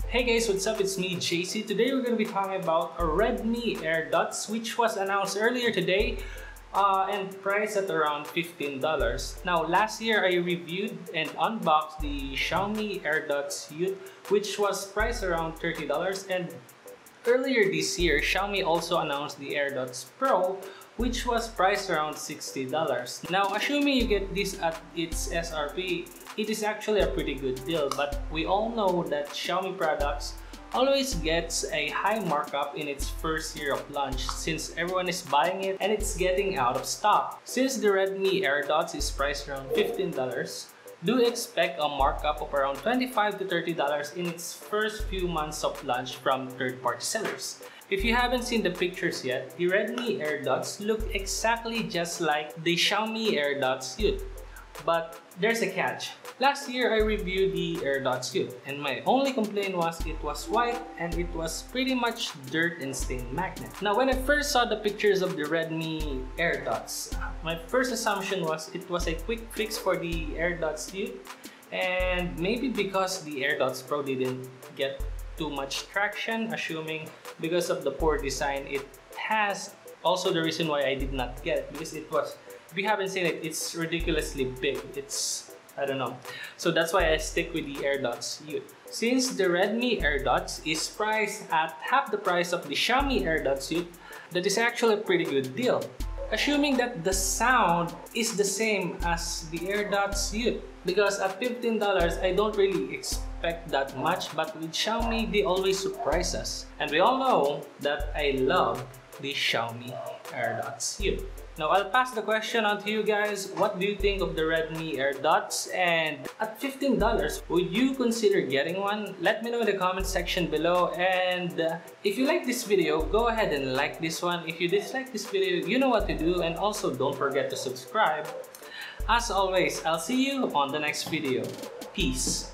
Hey guys, what's up? It's me, JC. Today we're going to be talking about a Redmi Airdots, which was announced earlier today and priced at around $15. Now, last year I reviewed and unboxed the Xiaomi Airdots Youth, which was priced around $30. And earlier this year, Xiaomi also announced the Airdots Pro, which was priced around $60. Now, assuming you get this at its SRP, it is actually a pretty good deal, but we all know that Xiaomi products always gets a high markup in its first year of launch since everyone is buying it and it's getting out of stock. Since the Redmi Airdots is priced around $15, do expect a markup of around $25 to $30 in its first few months of launch from third-party sellers. If you haven't seen the pictures yet, the Redmi Airdots look exactly just like the Xiaomi Airdots Youth. But there's a catch. Last year I reviewed the AirDots Youth and my only complaint was it was white and it was pretty much dirt and stain magnet. Now when I first saw the pictures of the Redmi Airdots, my first assumption was it was a quick fix for the AirDots Youth, and maybe because the AirDots Pro didn't get too much traction, assuming because of the poor design it has. Also the reason why I did not get it, because it was, if you haven't seen it, it's ridiculously big. It's, I don't know. So that's why I stick with the AirDots Youth. Since the Redmi Airdots is priced at half the price of the Xiaomi Airdots Youth, that is actually a pretty good deal. Assuming that the sound is the same as the AirDots Youth. Because at $15, I don't really expect that much, but with Xiaomi, they always surprise us. And we all know that I love the Xiaomi Airdots Youth. Now, I'll pass the question on to you guys. What do you think of the Redmi Airdots? And at $15, would you consider getting one? Let me know in the comment section below. And if you like this video, go ahead and like this one. If you dislike this video, you know what to do. And also, don't forget to subscribe. As always, I'll see you on the next video. Peace.